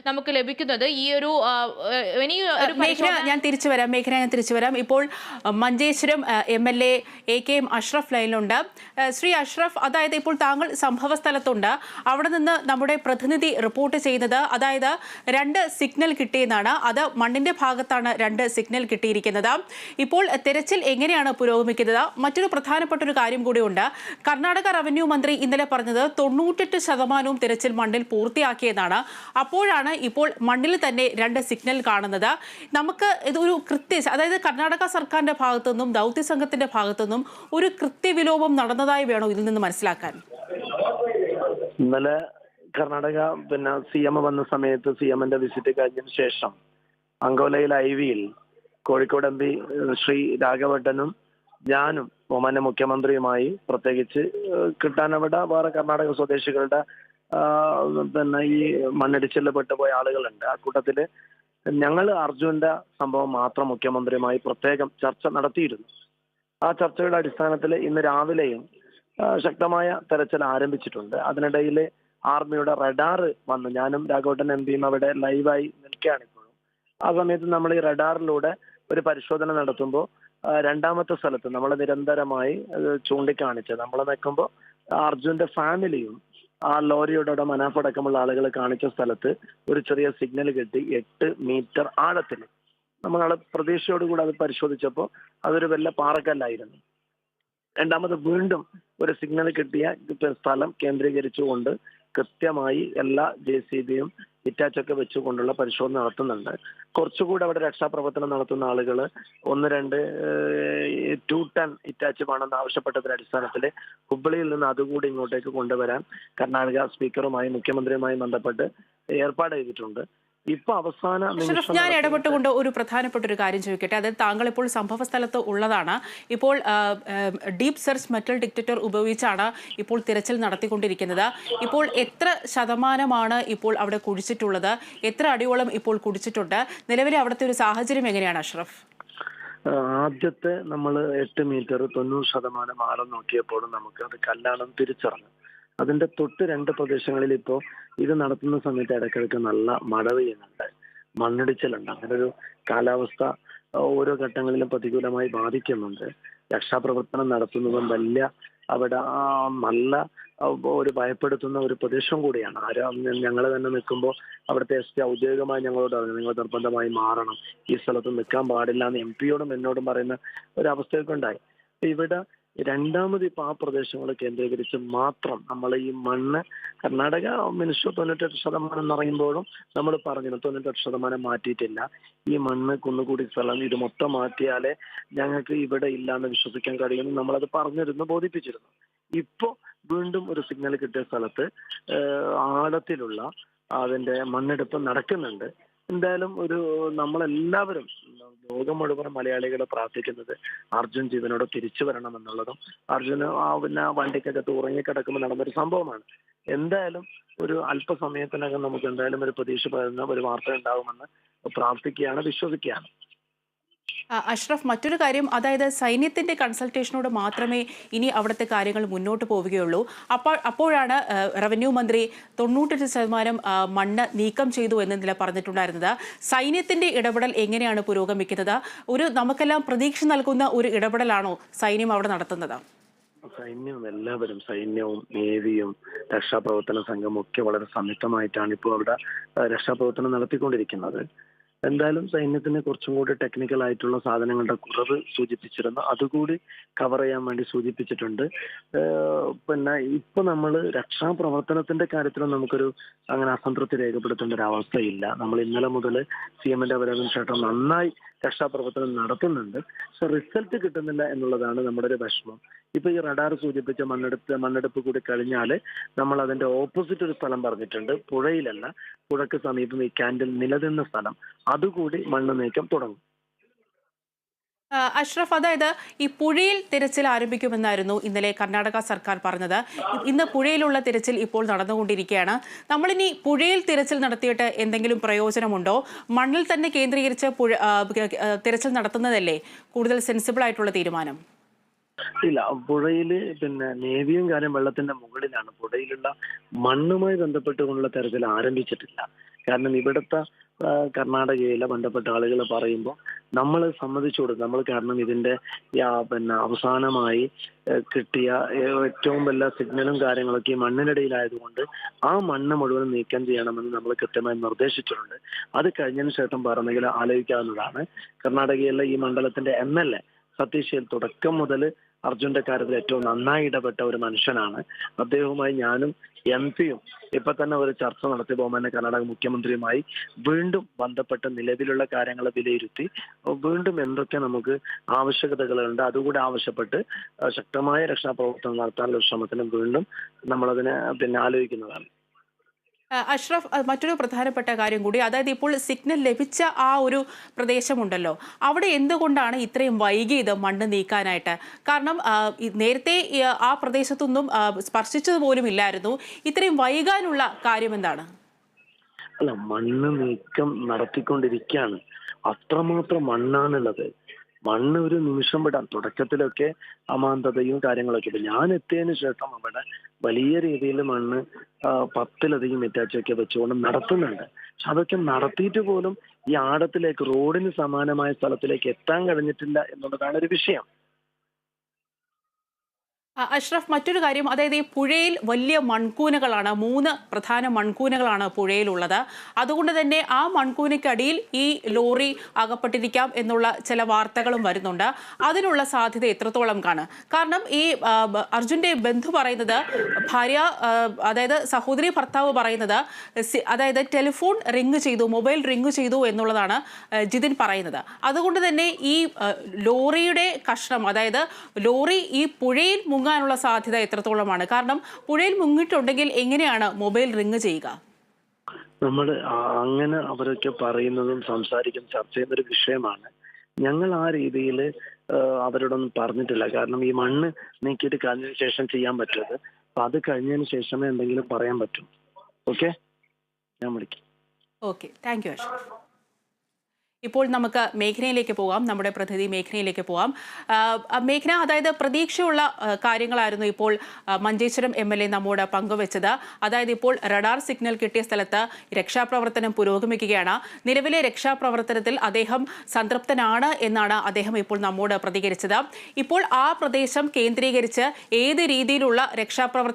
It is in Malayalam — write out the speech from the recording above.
നമുക്ക് ലഭിക്കുന്നത്. ഈ ഒരു ഞാൻ തിരിച്ചു വരാം. ഇപ്പോൾ മഞ്ചേശ്വരം MLA AK അഷ്റഫ് ലൈനിലുണ്ട്. ശ്രീ അഷ്റഫ്, അതായത് ഇപ്പോൾ താങ്കൾ സംഭവ സ്ഥലത്തുണ്ട്. അവിടെ നിന്ന് നമ്മുടെ പ്രതിനിധി റിപ്പോർട്ട് ചെയ്യുന്നത്, അതായത് 2 സിഗ്നൽ കിട്ടിയെന്നാണ്. അത് മണ്ണിന്റെ ഭാഗത്താണ് 2 സിഗ്നൽ കിട്ടിയിരിക്കുന്നത്. ഇപ്പോൾ തെരച്ചിൽ എങ്ങനെയാണ് പുരോഗമിക്കുന്നത്? മറ്റൊരു പ്രധാനപ്പെട്ട ഒരു കാര്യം കൂടിയുണ്ട്. കർണാടക റവന്യൂ മന്ത്രി ഇന്നലെ പറഞ്ഞത് 98% തെരച്ചിൽ മണ്ണിൽ പൂർത്തിയാക്കിയെന്നാണ്. അപ്പോഴാണ് ഇപ്പോൾ മണ്ണിൽ തന്നെ 2 സിഗ്നൽ കാണുന്നത്. നമുക്ക് ഇതൊരു അതായത് കർണാടക സർക്കാരിന്റെ ഭാഗത്തുനിന്നും ദൗത്യ സംഘത്തിന്റെ ഭാഗത്തുനിന്നും ഒരു കൃത്യവിലോപം നടന്നതായി വേണോ ഇതിൽ നിന്ന് മനസ്സിലാക്കാൻ? ഇന്നലെ കർണാടക CM വന്ന സമയത്ത് CMന്റെ വിസിറ്റ് കഴിഞ്ഞതിന് ശേഷം അങ്കോലയിൽ IVയിൽ കോഴിക്കോട് MP ശ്രീ രാഘവട്ടനും ഞാനും ഒമാന്റെ മുഖ്യമന്ത്രിയുമായി പ്രത്യേകിച്ച് കിട്ടാനവിടെ വേറെ കർണാടക സ്വദേശികളുടെ ഈ മണ്ണിടിച്ചിലിൽ പെട്ടുപോയ ആളുകളുണ്ട്. ആ കൂട്ടത്തില് ഞങ്ങൾ അർജുന്റെ സംഭവം മാത്രം മുഖ്യമന്ത്രിയുമായി പ്രത്യേകം ചർച്ച നടത്തിയിരുന്നു. ആ ചർച്ചയുടെ അടിസ്ഥാനത്തിൽ ഇന്ന് രാവിലെയും ശക്തമായ തെരച്ചിൽ ആരംഭിച്ചിട്ടുണ്ട്. അതിനിടയിൽ ആർമിയുടെ റഡാർ വന്നു. ഞാനും രാഘവട്ടൻ MPയും അവിടെ ലൈവായി നിൽക്കുകയാണ് ഇപ്പോഴും. ആ സമയത്ത് നമ്മൾ ഈ റഡാറിലൂടെ ഒരു പരിശോധന നടത്തുമ്പോൾ രണ്ടാമത്തെ സ്ഥലത്ത് നമ്മൾ നിരന്തരമായി ചൂണ്ടിക്കാണിച്ച് നമ്മൾ നിൽക്കുമ്പോൾ അർജുന്റെ ഫാമിലിയും ആ ലോറിയുടെ മനാഫടക്കമുള്ള ആളുകൾ കാണിച്ച സ്ഥലത്ത് ഒരു ചെറിയ സിഗ്നൽ കിട്ടി 8 മീറ്റർ ആഴത്തിൽ. നമ്മൾ പ്രതീക്ഷയോടുകൂടി അത് പരിശോധിച്ചപ്പോൾ അതൊരു വല്ല പാറക്കല്ലായിരുന്നു. രണ്ടാമത് വീണ്ടും ഒരു സിഗ്നൽ കിട്ടിയ സ്ഥലം കേന്ദ്രീകരിച്ചുകൊണ്ട് കൃത്യമായി എല്ലാ JCBയും ഇറ്റാച്ചൊക്കെ വെച്ചുകൊണ്ടുള്ള പരിശോധന നടത്തുന്നുണ്ട്. കുറച്ചുകൂടി അവിടെ രക്ഷാപ്രവർത്തനം നടത്തുന്ന ആളുകൾ 1-2 2 ടൺ ഇറ്റാച്ച് വേണമെന്ന് ആവശ്യപ്പെട്ടതിന്റെ അടിസ്ഥാനത്തിൽ ഹുബ്ബളിയിൽ നിന്ന് അതുകൂടി ഇങ്ങോട്ടേക്ക് കൊണ്ടുവരാൻ കർണാടക സ്പീക്കറുമായി മുഖ്യമന്ത്രിയുമായി ബന്ധപ്പെട്ട് ഏർപ്പാട് ചെയ്തിട്ടുണ്ട്. ഇപ്പൊ അവസാന ഞാൻ ഇടപെട്ടുകൊണ്ട് ഒരു പ്രധാനപ്പെട്ട ഒരു കാര്യം ചോദിക്കട്ടെ. അതായത് താങ്കൾ ഇപ്പോൾ സംഭവ സ്ഥലത്ത് ഉള്ളതാണ്. ഇപ്പോൾ ഡീപ് സെർച്ച് മെറ്റൽ ഡിറ്റക്ടർ ഉപയോഗിച്ചാണ് ഇപ്പോൾ തിരച്ചിൽ നടത്തിക്കൊണ്ടിരിക്കുന്നത്. ഇപ്പോൾ എത്ര ശതമാനമാണ് ഇപ്പോൾ അവിടെ കുഴിച്ചിട്ടുള്ളത്? എത്ര അടിയോളം ഇപ്പോൾ കുടിച്ചിട്ടുണ്ട്? നിലവിലെ അവിടുത്തെ ഒരു സാഹചര്യം എങ്ങനെയാണ് അഷ്റഫ്? ആദ്യത്തെ നമ്മൾ 8 മീറ്റർ 90% ആഴം നോക്കിയപ്പോഴും നമുക്ക് അത് കല്ലാണെന്ന് തിരിച്ചറിഞ്ഞു. അതിന്റെ തൊട്ട് 2 പ്രദേശങ്ങളിൽ ഇപ്പോൾ ഇത് നടത്തുന്ന സമയത്ത് ഇടയ്ക്കിടയ്ക്ക് നല്ല മഴ പെയ്യുന്നുണ്ട്, മണ്ണിടിച്ചിലുണ്ട്. അങ്ങനെ ഒരു കാലാവസ്ഥ ഓരോ ഘട്ടങ്ങളിലും പ്രതികൂലമായി ബാധിക്കുന്നുണ്ട്. രക്ഷാപ്രവർത്തനം നടത്തുന്നതും വലിയ അവിടെ നല്ല ഒരു ഭയപ്പെടുത്തുന്ന ഒരു പ്രദേശം കൂടിയാണ്. ഞങ്ങൾ തന്നെ നിൽക്കുമ്പോൾ അവിടുത്തെ SP ഔദ്യോഗികമായി ഞങ്ങളോട് പറഞ്ഞു, നിങ്ങൾ നിർബന്ധമായി മാറണം, ഈ സ്ഥലത്ത് നിൽക്കാൻ പാടില്ല എന്ന് MPയോടും എന്നോടും പറയുന്ന ഒരവസ്ഥയൊക്കെ ഉണ്ടായി. ഇവിടെ രണ്ടാമത് ഇപ്പൊ ആ പ്രദേശങ്ങൾ കേന്ദ്രീകരിച്ച് മാത്രം നമ്മൾ ഈ മണ്ണ് കർണാടക മിനിസ്റ്റർ 98% എന്ന് പറയുമ്പോഴും നമ്മൾ പറഞ്ഞു 98% മാറ്റിയിട്ടില്ല. ഈ മണ്ണ് കുന്നുകൂടി സ്ഥലം ഇത് മൊത്തം മാറ്റിയാലേ ഞങ്ങൾക്ക് ഇവിടെ ഇല്ലാന്ന് വിശ്വസിക്കാൻ കഴിയുമെന്ന് നമ്മളത് പറഞ്ഞിരുന്നു, ബോധിപ്പിച്ചിരുന്നു. ഇപ്പോ വീണ്ടും ഒരു സിഗ്നൽ കിട്ടിയ സ്ഥലത്ത് ആഴത്തിലുള്ള അതിന്റെ മണ്ണെടുപ്പ് നടക്കുന്നുണ്ട്. എന്തായാലും നമ്മളെല്ലാവരും ലോകം മുഴുവൻ മലയാളികളെ പ്രാർത്ഥിക്കുന്നത് അർജുൻ ജീവനോട് തിരിച്ചു വരണം എന്നുള്ളതും അർജുന് വണ്ടിക്കകത്ത് ഉറങ്ങിക്കിടക്കുമ്പോൾ നടന്നൊരു സംഭവമാണ്. എന്തായാലും ഒരു അല്പസമയത്തിനകം നമുക്ക് എന്തായാലും ഒരു പ്രതീക്ഷ പകരുന്ന ഒരു വാർത്ത ഉണ്ടാകുമെന്ന് പ്രാർത്ഥിക്കുകയാണ്, വിശ്വസിക്കുകയാണ്. അഷ്റഫ്, മറ്റൊരു കാര്യം, അതായത് സൈന്യത്തിന്റെ കൺസൾട്ടേഷനോട് മാത്രമേ ഇനി അവിടുത്തെ കാര്യങ്ങൾ മുന്നോട്ട് പോവുകയുള്ളൂ. അപ്പോഴാണ് റവന്യൂ മന്ത്രി 98% മണ്ണ് നീക്കം ചെയ്തു എന്ന് പറഞ്ഞിട്ടുണ്ടായിരുന്നത്. സൈന്യത്തിന്റെ ഇടപെടൽ എങ്ങനെയാണ് പുരോഗമിക്കുന്നത്? നമുക്കെല്ലാം പ്രതീക്ഷ നൽകുന്ന ഒരു ഇടപെടലാണോ സൈന്യം അവിടെ നടത്തുന്നത്? എല്ലാവരും സൈന്യവും നേവിയും രക്ഷാപ്രവർത്തന സംഘവും ഒക്കെ വളരെ സംയുക്തമായിട്ടാണ് ഇപ്പോൾ അവിടെ രക്ഷാപ്രവർത്തനം നടത്തിക്കൊണ്ടിരിക്കുന്നത്. എന്തായാലും സൈന്യത്തിന് കുറച്ചും കൂടി ടെക്നിക്കൽ ആയിട്ടുള്ള സാധനങ്ങളുടെ കുറവ് സൂചിപ്പിച്ചിരുന്നു, അതുകൂടി കവർ ചെയ്യാൻ വേണ്ടി സൂചിപ്പിച്ചിട്ടുണ്ട്. ഇപ്പൊ നമ്മൾ രക്ഷാപ്രവർത്തനത്തിന്റെ കാര്യത്തിൽ നമുക്കൊരു അങ്ങനെ അസംതൃപ്തി രേഖപ്പെടുത്തേണ്ട ഒരു അവസ്ഥയില്ല. നമ്മൾ ഇന്നലെ മുതൽ CMന്റെ വരവിന് ശേഷം നന്നായി രക്ഷാപ്രവർത്തനം നടത്തുന്നുണ്ട്. പക്ഷെ റിസൾട്ട് കിട്ടുന്നില്ല എന്നുള്ളതാണ് നമ്മുടെ ഒരു വിഷമം. ഇപ്പൊ ഈ റഡാർ സൂചിപ്പിച്ച മണ്ണെടുപ്പ് കൂടി കഴിഞ്ഞാൽ നമ്മൾ അതിന്റെ ഓപ്പോസിറ്റ് ഒരു സ്ഥലം പറഞ്ഞിട്ടുണ്ട്, പുഴയിലല്ല, പുഴയ്ക്ക് സമീപം ഈ ക്യാൻഡിൽ നിലനിന്ന സ്ഥലം, അതുകൂടി മണ്ണ് നീക്കം തുടങ്ങും. അഷ്റഫ്, അതായത് ഈ പുഴയിൽ തിരച്ചിൽ ആരംഭിക്കുമെന്നായിരുന്നു ഇന്നലെ കർണാടക സർക്കാർ പറഞ്ഞത്. ഇന്ന് പുഴയിലുള്ള തിരച്ചിൽ ഇപ്പോൾ നടന്നുകൊണ്ടിരിക്കുകയാണ്. നമ്മളിനി പുഴയിൽ തിരച്ചിൽ നടത്തിയിട്ട് എന്തെങ്കിലും പ്രയോജനമുണ്ടോ? മണ്ണിൽ തന്നെ കേന്ദ്രീകരിച്ച് തിരച്ചിൽ നടത്തുന്നതല്ലേ കൂടുതൽ സെൻസിബിൾ ആയിട്ടുള്ള തീരുമാനം? ഇല്ല, പുഴയില് നേവിയും കാര്യം വെള്ളത്തിന്റെ മുകളിലാണ്. പുഴയിലുള്ള മണ്ണുമായി ബന്ധപ്പെട്ടുകൊണ്ടുള്ള തെരച്ചിൽ ആരംഭിച്ചിട്ടില്ല. കാരണം ഇവിടുത്തെ കർണാടകയിലെ ബന്ധപ്പെട്ട ആളുകൾ പറയുമ്പോൾ നമ്മൾ സമ്മതിച്ചു കൊടുക്കും. നമ്മൾ കാരണം ഇതിന്റെ പിന്നെ അവസാനമായി കിട്ടിയ ഏറ്റവും വലിയ സിഗ്നലും കാര്യങ്ങളൊക്കെ ഈ മണ്ണിനിടയിലായതുകൊണ്ട് ആ മണ്ണ് മുഴുവൻ നീക്കം ചെയ്യണമെന്ന് നമ്മൾ കൃത്യമായി നിർദ്ദേശിച്ചിട്ടുണ്ട്. അത് കഴിഞ്ഞതിന് ശേഷം പറഞ്ഞെങ്കിൽ ആലോചിക്കാവുന്നതാണ്. കർണാടകയിലെ ഈ മണ്ഡലത്തിന്റെ MLA സതീഷ് തുടക്കം മുതൽ അർജുന്റെ കാര്യത്തിൽ ഏറ്റവും നന്നായി ഇടപെട്ട ഒരു മനുഷ്യനാണ്. അദ്ദേഹവുമായി ഞാനും MP-യും ഇപ്പൊ തന്നെ ഒരു ചർച്ച നടത്തി ബഹുമാന്യ കർണാടക മുഖ്യമന്ത്രിയുമായി വീണ്ടും ബന്ധപ്പെട്ട് നിലവിലുള്ള കാര്യങ്ങൾ വിലയിരുത്തി വീണ്ടും എന്തൊക്കെ നമുക്ക് ആവശ്യകതകളുണ്ട് അതുകൂടി ആവശ്യപ്പെട്ട് ശക്തമായ രക്ഷാപ്രവർത്തനം നടത്താനുള്ള ശ്രമത്തിനും വീണ്ടും നമ്മളതിനെ പിന്നെ ആലോചിക്കുന്നതാണ്. അഷ്റഫ്, മറ്റൊരു പ്രധാനപ്പെട്ട കാര്യം കൂടി, അതായത് ഇപ്പോൾ സിഗ്നൽ ലഭിച്ച ആ ഒരു പ്രദേശമുണ്ടല്ലോ, അവിടെ എന്തുകൊണ്ടാണ് ഇത്രയും വൈകിയത് മണ്ണ് നീക്കാനായിട്ട്? കാരണം നേരത്തെ ആ പ്രദേശത്തൊന്നും സ്പർശിച്ചത് പോലും ഇല്ലായിരുന്നു. ഇത്രയും വൈകാനുള്ള കാര്യം എന്താണ്? അല്ല, മണ്ണ് നീക്കം നടത്തിക്കൊണ്ടിരിക്കുകയാണ്. അത്രമാത്രം മണ്ണാണുള്ളത്. മണ്ണ് ഒരു നിമിഷം വിടാം. തുടക്കത്തിലൊക്കെ അമാന്തതയും കാര്യങ്ങളൊക്കെ ഉണ്ട്. ഞാൻ എത്തിയതിനു ശേഷം അവിടെ വലിയ രീതിയിൽ മണ്ണ് 10-ലധികം ഇറ്റാച്ചൊക്കെ വെച്ചുകൊണ്ട് നടത്തുന്നുണ്ട്. പക്ഷെ അതൊക്കെ നടത്തിയിട്ട് പോലും ഈ ആഴത്തിലേക്ക് റോഡിന് സമാനമായ സ്ഥലത്തിലേക്ക് എത്താൻ കഴിഞ്ഞിട്ടില്ല എന്നുള്ളതാണ് ഒരു വിഷയം. അഷ്റഫ്, മറ്റൊരു കാര്യം, അതായത് ഈ പുഴയിൽ വലിയ മൺകൂനകളാണ്, 3 പ്രധാന മൺകൂനകളാണ് പുഴയിലുള്ളത്. അതുകൊണ്ട് തന്നെ ആ മൺകൂനയ്ക്കടിയിൽ ഈ ലോറി അകപ്പെട്ടിരിക്കാം എന്നുള്ള ചില വാർത്തകളും വരുന്നുണ്ട്. അതിനുള്ള സാധ്യത എത്രത്തോളം കാണും? കാരണം ഈ അർജുന്റെ ബന്ധു പറയുന്നത്, ഭാര്യ അതായത് സഹോദരി ഭർത്താവ് പറയുന്നത്, അതായത് ടെലിഫോൺ റിങ് ചെയ്തു, മൊബൈൽ റിങ് ചെയ്തു എന്നുള്ളതാണ് ജിതിൻ പറയുന്നത്. അതുകൊണ്ട് തന്നെ ഈ ലോറിയുടെ കഷ്ണം, അതായത് ലോറി ഈ പുഴയിൽ മുങ്ങാനുള്ള സാധ്യത എത്രത്തോളമാണ്? കാരണം പുഴയിൽ മുങ്ങിയിട്ടുണ്ടെങ്കിൽ എങ്ങനെയാണ് മൊബൈൽ റിങ് ചെയ്യുക? നമ്മൾ അങ്ങനെ അവരൊക്കെ പറയുന്നതും സംസാരിക്കും ചർച്ച ചെയ്യുന്ന ഒരു വിഷയമാണ്. ഞങ്ങൾ ആ രീതിയിൽ അവരോടൊന്നും പറഞ്ഞിട്ടില്ല. കാരണം ഈ മണ്ണ് നീക്കിയിട്ട് കഴിഞ്ഞതിന് ശേഷം ചെയ്യാൻ പറ്റുന്നത്. അപ്പൊ അത് കഴിഞ്ഞതിന് ശേഷമേ എന്തെങ്കിലും പറയാൻ പറ്റൂ. ഓക്കെ, ഞാൻ വിളിക്കാം. Okay, thank you Ashraf. ഇപ്പോൾ നമുക്ക് മേഘനയിലേക്ക് പോകാം, നമ്മുടെ പ്രതിനിധി മേഘനയിലേക്ക് പോകാം. മേഘന, അതായത് പ്രതീക്ഷയുള്ള കാര്യങ്ങളായിരുന്നു ഇപ്പോൾ മഞ്ചേശ്വരം MLA നമ്മോട് പങ്കുവച്ചത്. അതായത് ഇപ്പോൾ റഡാർ സിഗ്നൽ കിട്ടിയ സ്ഥലത്ത് രക്ഷാപ്രവർത്തനം പുരോഗമിക്കുകയാണ്. നിലവിലെ രക്ഷാപ്രവർത്തനത്തിൽ അദ്ദേഹം സംതൃപ്തനാണ് എന്നാണ് അദ്ദേഹം ഇപ്പോൾ നമ്മോട് പ്രതികരിച്ചത്. ഇപ്പോൾ ആ പ്രദേശം കേന്ദ്രീകരിച്ച് ഏത് രീതിയിലുള്ള രക്ഷാപ്രവർത്തനം